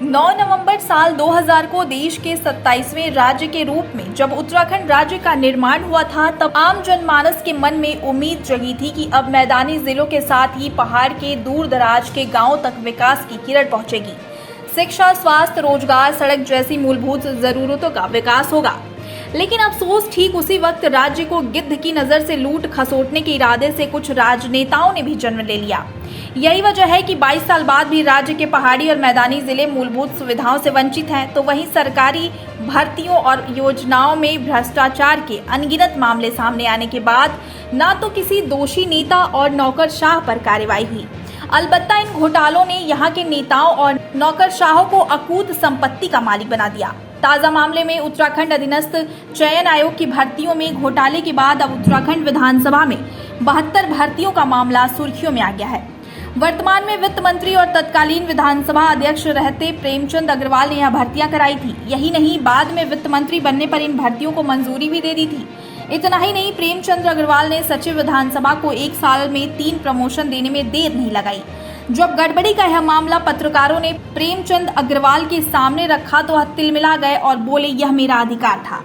9 नवंबर साल 2000 को देश के 27वें राज्य के रूप में जब उत्तराखंड राज्य का निर्माण हुआ था, तब आम जनमानस के मन में उम्मीद जगी थी कि अब मैदानी जिलों के साथ ही पहाड़ के दूर दराज के गांवों तक विकास की किरण पहुंचेगी। शिक्षा, स्वास्थ्य, रोजगार, सड़क जैसी मूलभूत जरूरतों का विकास होगा। लेकिन अफसोस, ठीक उसी वक्त राज्य को गिद्ध की नजर से लूट खसोटने के इरादे से कुछ राजनेताओं ने भी जन्म ले लिया। यही वजह है कि 22 साल बाद भी राज्य के पहाड़ी और मैदानी जिले मूलभूत सुविधाओं से वंचित हैं। तो वहीं सरकारी भर्तियों और योजनाओं में भ्रष्टाचार के अनगिनत मामले सामने आने के बाद न तो किसी दोषी नेता और नौकरशाह पर कार्रवाई हुई, अलबत्ता इन घोटालों ने यहाँ के नेताओं और नौकरशाहों को अकूत संपत्ति का मालिक बना दिया। ताजा मामले में उत्तराखंड अधीनस्थ चयन आयोग की भर्तियों में घोटाले के बाद अब उत्तराखंड विधानसभा में 72 भर्तियों का मामला सुर्खियों में आ गया है। वर्तमान में वित्त मंत्री और तत्कालीन विधानसभा अध्यक्ष रहते प्रेमचंद अग्रवाल ने यह भर्तियां कराई थी। यही नहीं, बाद में वित्त मंत्री बनने पर इन भर्तियों को मंजूरी भी दे दी थी। इतना ही नहीं, प्रेमचंद अग्रवाल ने सचिव विधानसभा को 1 साल में 3 प्रमोशन देने में देर नहीं लगाई। जब गड़बड़ी का यह मामला पत्रकारों ने प्रेमचंद अग्रवाल के सामने रखा तो वह तिलमिला गए और बोले, यह मेरा अधिकार था।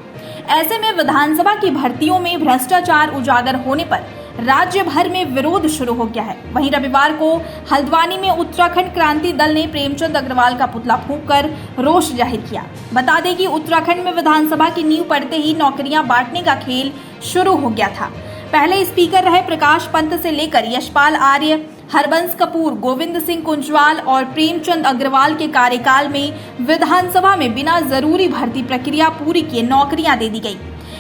ऐसे में विधानसभा की भर्तियों में भ्रष्टाचार उजागर होने पर राज्य भर में विरोध शुरू हो गया है। वहीं रविवार को हल्द्वानी में उत्तराखंड क्रांति दल ने प्रेमचंद अग्रवाल का पुतला फूंककर रोष जाहिर किया। बता दें कि उत्तराखंड में विधानसभा की नींव पड़ते ही नौकरियां बांटने का खेल शुरू हो गया था। पहले स्पीकर रहे प्रकाश पंत से लेकर यशपाल आर्य, हरबंस कपूर, गोविंद सिंह कुंजवाल और प्रेमचंद अग्रवाल के कार्यकाल में विधानसभा में बिना जरूरी भर्ती प्रक्रिया पूरी किए नौकरियां दे दी गई।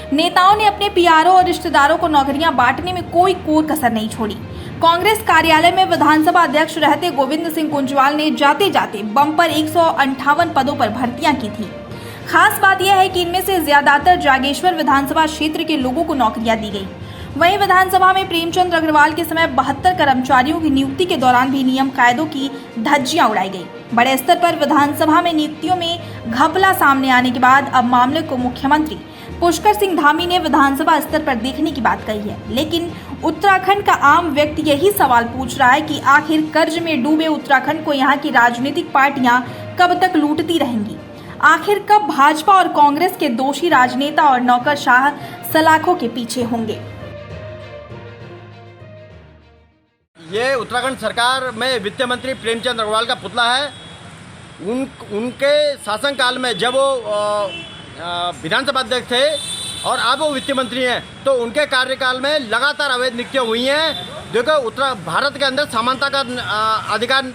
नेताओं ने अपने पीआरओ और रिश्तेदारों को नौकरियां बांटने में कोई कसर नहीं छोड़ी। कांग्रेस कार्यालय में विधानसभा अध्यक्ष रहते गोविंद सिंह कुंजवाल ने जाते जाते बम्पर 158 पदों पर भर्तियां की थी। खास बात यह है कि इनमें से ज्यादातर जागेश्वर विधानसभा क्षेत्र के लोगों को नौकरियां दी गई। वहीं विधानसभा में प्रेमचंद अग्रवाल के समय 72 कर्मचारियों की नियुक्ति के दौरान भी नियम कायदों की धज्जियां उड़ाई गई। बड़े स्तर पर विधानसभा में नियुक्तियों में घपला सामने आने के बाद अब मामले को मुख्यमंत्री पुष्कर सिंह धामी ने विधानसभा स्तर पर देखने की बात कही है। लेकिन उत्तराखंड का आम व्यक्ति यही सवाल पूछ रहा है कि आखिर कर्ज में डूबे उत्तराखंड को यहाँ की राजनीतिक पार्टियां कब तक लूटती रहेंगी? आखिर कब भाजपा और कांग्रेस के दोषी राजनेता और नौकरशाह सलाखों के पीछे होंगे? ये उत्तराखंड सरकार में वित्त मंत्री प्रेमचंद अग्रवाल का पुतला है। उनके शासनकाल में जब वो विधानसभा अध्यक्ष थे और अब वो वित्त मंत्री हैं, तो उनके कार्यकाल में लगातार अवैध नियुक्तियाँ हुई हैं। देखो, भारत के अंदर समानता का अधिकार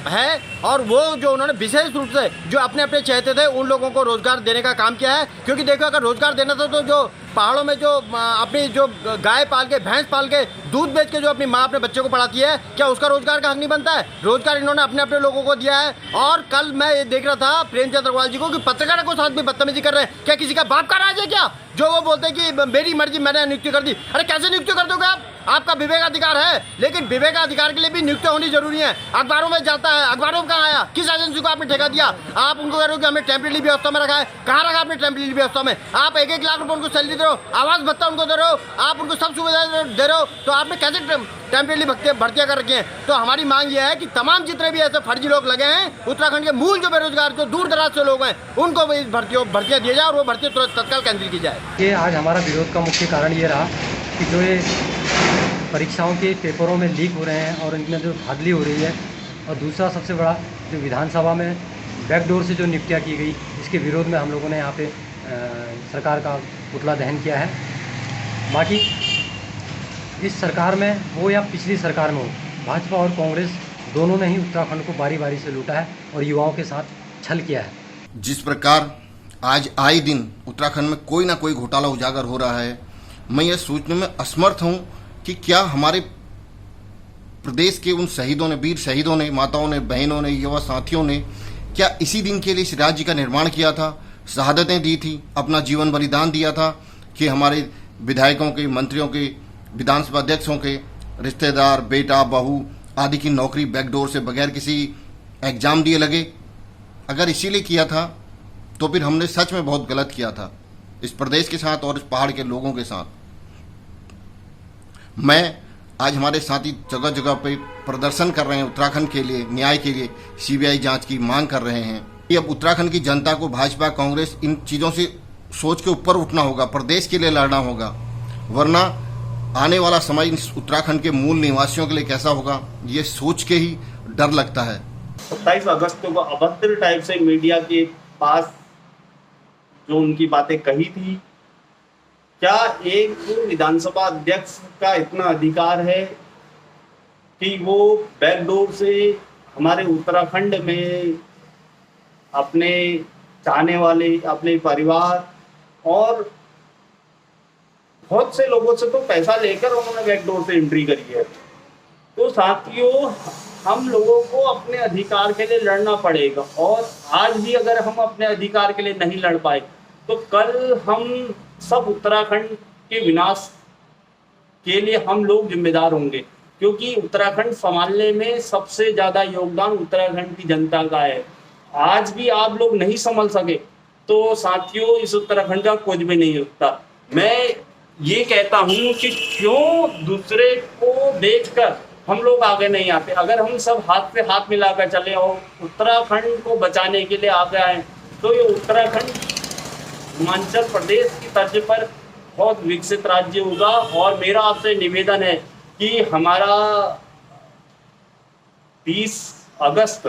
है और वो जो उन्होंने विशेष रूप से जो अपने अपने चाहते थे उन लोगों को रोजगार देने का काम किया है। क्योंकि देखो, अगर रोजगार देना था तो जो पहाड़ों में जो अपनी जो गाय पाल के, भैंस पाल के, दूध बेच के जो अपनी माँ अपने बच्चे को पढ़ाती है, क्या उसका रोजगार का हक नहीं बनता है? रोजगार इन्होंने अपने अपने लोगों को दिया है। और कल मैं ये देख रहा था प्रेमचंद अग्रवाल जी को कि पत्रकारों को साथ भी बदतमीजी कर रहे हैं। क्या किसी का बाप का राज है क्या, जो वो बोलते हैं कि मेरी मर्जी, मैंने नियुक्ति कर दी? अरे कैसे नियुक्ति कर दोगे आप? आपका विवेकाधिकार है, लेकिन विवेकाधिकार के लिए भी नियुक्ति होनी जरूरी है। अखबारों में जाता है, अखबारों में कहाँ आया? किस एजेंसी को आपने ठेका दिया? आप उनको कह रहे हो कि हमें टेम्परेरी व्यवस्था में रखा है। कहाँ रखा आपने टेम्परेरी व्यवस्था में? आप 1-1 लाख रुपए उनको सैलरी दे रहे हो, आवास भत्ता उनको दे रहे हो, आप उनको सब सुविधाएं दे रहे हो, तो आपने कैसे टेम्परेरी भर्तियाँ कर रखी हैं? तो हमारी मांग यह है कि तमाम जितने भी ऐसे फर्जी लोग लगे हैं, उत्तराखंड के मूल जो बेरोजगार, जो दूर दराज से लोग हैं, उनको भी भर्तियाँ दी जाए और वो भर्ती तुरंत तत्काल कैंसिल की जाए। ये आज हमारा विरोध का मुख्य कारण ये रहा कि जो ये परीक्षाओं के पेपरों में लीक हो रहे हैं और इनमें जो धांधली हो रही है, और दूसरा सबसे बड़ा जो विधानसभा में बैकडोर से जो नियुक्तियाँ की गई, इसके विरोध में हम लोगों ने यहाँ पे सरकार का पुतला दहन किया है। बाकी इस सरकार में हो या पिछली सरकार में हो, भाजपा और कांग्रेस दोनों ने ही उत्तराखंड को बारी बारी से लूटा है और युवाओं के साथ छल किया है। जिस प्रकार आज आए दिन उत्तराखंड में कोई ना कोई घोटाला उजागर हो रहा है, मैं ये सोचने में असमर्थ हूँ कि क्या हमारे प्रदेश के उन शहीदों ने, वीर शहीदों ने, माताओं ने, बहनों ने, युवा साथियों ने क्या इसी दिन के लिए इस राज्य का निर्माण किया था, शहादतें दी थी, अपना जीवन बलिदान दिया था कि हमारे विधायकों के, मंत्रियों के, विधानसभा अध्यक्षों के रिश्तेदार, बेटा, बहू आदि की नौकरी बैकडोर से बगैर किसी एग्जाम दिए लगे? अगर इसीलिए किया था तो फिर हमने सच में बहुत गलत किया था इस प्रदेश के साथ और इस पहाड़ के लोगों के साथ। मैं आज हमारे साथी जगह जगह पे प्रदर्शन कर रहे हैं, उत्तराखंड के लिए, न्याय के लिए सीबीआई जांच की मांग कर रहे हैं। कि अब उत्तराखंड की जनता को भाजपा कांग्रेस इन चीज़ों से सोच के ऊपर उठना होगा, प्रदेश के लिए लड़ना होगा, वरना आने वाला समय इस उत्तराखंड के मूल निवासियों के लिए कैसा होगा ये सोच के ही डर लगता है। 27 अगस्त को अभद्र टाइप से मीडिया के पास जो उनकी बातें कही थी, क्या एक विधानसभा अध्यक्ष का इतना अधिकार है कि वो बैकडोर से हमारे उत्तराखंड में अपने चाहने वाले, अपने परिवार और बहुत से लोगों से तो पैसा लेकर उन्होंने बैकडोर से एंट्री करी है। तो साथियों, हम लोगों को अपने अधिकार के लिए लड़ना पड़ेगा, और आज भी अगर हम अपने अधिकार के लिए नहीं लड़ पाए तो कल हम सब उत्तराखंड के विनाश के लिए हम लोग जिम्मेदार होंगे, क्योंकि उत्तराखंड संभालने में सबसे ज़्यादा योगदान उत्तराखंड की जनता का है। आज भी आप लोग नहीं संभल सके तो साथियों, इस उत्तराखंड का कुछ भी नहीं होता। मैं ये कहता हूँ कि क्यों दूसरे को देखकर हम लोग आगे नहीं आते। अगर हम सब हाथ से हाथ मिलाकर चले और उत्तराखंड को बचाने के लिए आगे आए तो ये उत्तराखंड हिमाचल प्रदेश की तर्ज पर बहुत विकसित राज्य होगा। और मेरा आपसे निवेदन है कि हमारा 20 अगस्त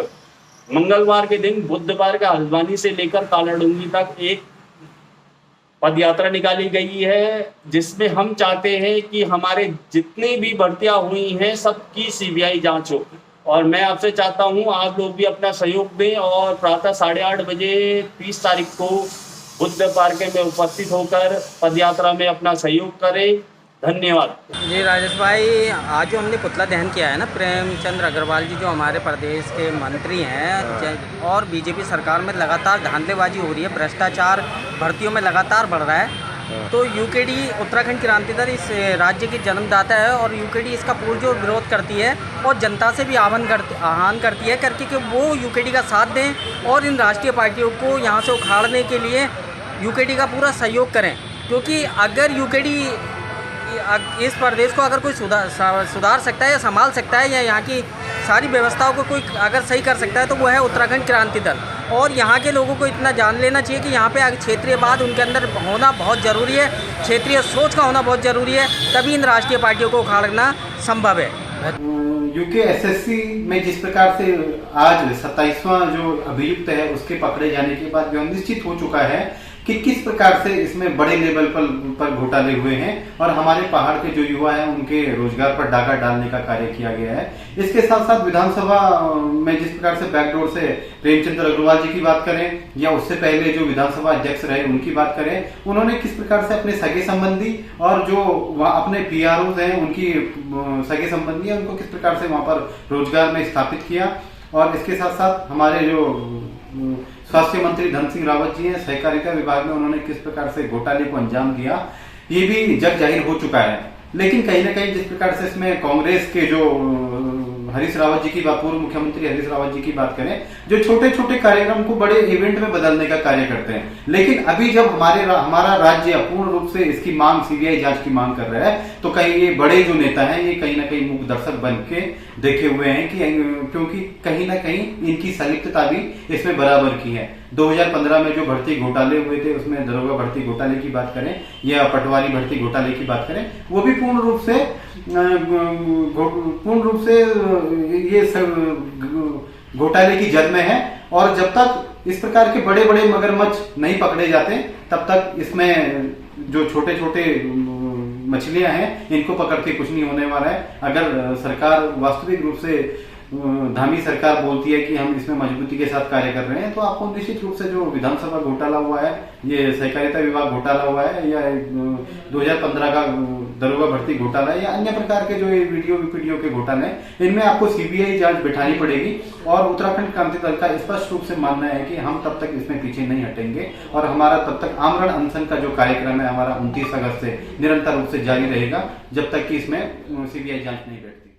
मंगलवार के दिन बुधवार का हल्द्वानी से लेकर कालाडूंगी तक एक पद यात्रा निकाली गई है, जिसमें हम चाहते हैं कि हमारे जितनी भी भर्तियां हुई हैं सबकी सीबीआई जांच हो। और मैं आपसे चाहता हूं आप लोग भी अपना सहयोग दें और प्रातः 8:30 बजे 30 तारीख को बुद्ध पार्क में उपस्थित होकर पद यात्रा में अपना सहयोग करें। धन्यवाद। जी राजेश भाई, आज जो हमने पुतला दहन किया है ना, प्रेमचंद्र अग्रवाल जी जो हमारे प्रदेश के मंत्री हैं, और बीजेपी सरकार में लगातार धांधलेबाजी हो रही है, भ्रष्टाचार भर्तियों में लगातार बढ़ रहा है, तो यूकेडी उत्तराखंड क्रांति दल इस राज्य की जन्मदाता है और यूकेडी इसका पुरजोर विरोध करती है और जनता से भी आह्वान करती है करके कि वो यूकेडी का साथ दें और इन राष्ट्रीय पार्टियों को यहाँ से उखाड़ने के लिए यूकेडी का पूरा सहयोग करें। क्योंकि अगर यूकेडी इस प्रदेश को अगर कोई सुधार सकता है या संभाल सकता है या यहाँ की सारी व्यवस्थाओं को कोई अगर सही कर सकता है तो वो है उत्तराखंड क्रांति दल। और यहाँ के लोगों को इतना जान लेना चाहिए कि यहाँ पे आगे क्षेत्रीयवाद उनके अंदर होना बहुत ज़रूरी है, क्षेत्रीय सोच का होना बहुत ज़रूरी है, तभी इन राष्ट्रीय पार्टियों को उखाड़ना संभव है। यूकेएसएससी में जिस प्रकार से आज 27वां जो अभियुक्त है उसके पकड़े जाने के बाद जो निश्चित हो चुका है कि किस प्रकार से इसमें बड़े लेवल पर घोटाले हुए हैं और हमारे पहाड़ के जो युवा हैं उनके रोजगार पर डाका डालने का कार्य किया गया है। इसके साथ साथ विधानसभा में जिस प्रकार से बैकडोर से प्रेमचंद्र अग्रवाल जी की बात करें या उससे पहले जो विधानसभा अध्यक्ष रहे उनकी बात करें, उन्होंने किस प्रकार से अपने सगे संबंधी और जो अपने पीआरओ हैं उनकी सगे संबंधी है उनको किस प्रकार से वहां पर रोजगार में स्थापित किया। और इसके साथ साथ हमारे जो स्वास्थ्य मंत्री धन सिंह रावत जी हैं, सहकारिता विभाग में उन्होंने किस प्रकार से घोटाले को अंजाम दिया ये भी जग जाहिर हो चुका है। लेकिन कहीं ना कहीं जिस प्रकार से इसमें कांग्रेस के जो हरीश रावत जी की बात, पूर्व मुख्यमंत्री हरीश रावत जी की बात करें, जो छोटे छोटे कार्यक्रम को बड़े इवेंट में बदलने का कार्य करते हैं, लेकिन अभी जब हमारा राज्य पूर्ण रूप से इसकी मांग सीबीआई जांच की मांग कर रहा है तो कहीं ये बड़े जो नेता हैं ये कहीं ना कहीं मूक दर्शक बन के देखे हुए हैं कि क्योंकि कहीं ना कहीं इनकी संलिप्तता भी इसमें बराबर की है। 2015 में जो भर्ती घोटाले हुए थे उसमें दरोगा भर्ती घोटाले की बात करें या पटवारी भर्ती घोटाले की बात करें, वो भी पूर्ण रूप से ये सब घोटाले की जद में है। और जब तक इस प्रकार के बड़े बड़े मगरमच्छ नहीं पकड़े जाते तब तक इसमें जो छोटे छोटे मछलियां हैं इनको पकड़ के कुछ नहीं होने वाला है। अगर सरकार वास्तविक रूप से धामी सरकार बोलती है कि हम इसमें मजबूती के साथ कार्य कर रहे हैं तो आपको निश्चित रूप से जो विधानसभा घोटाला हुआ है, ये सहकारिता विभाग घोटाला हुआ है या 2015 का दरोगा भर्ती घोटाला है या अन्य प्रकार के जो ये वीडियो के घोटाले हैं, इनमें आपको सीबीआई जांच बिठानी पड़ेगी। और उत्तराखंड क्रांति दल का स्पष्ट रूप से मानना है कि हम तब तक इसमें पीछे नहीं हटेंगे और हमारा तब तक आमरण अनशन का जो कार्यक्रम है हमारा 29 अगस्त से निरंतर रूप से जारी रहेगा जब तक कि इसमें सीबीआई जांच नहीं बैठती।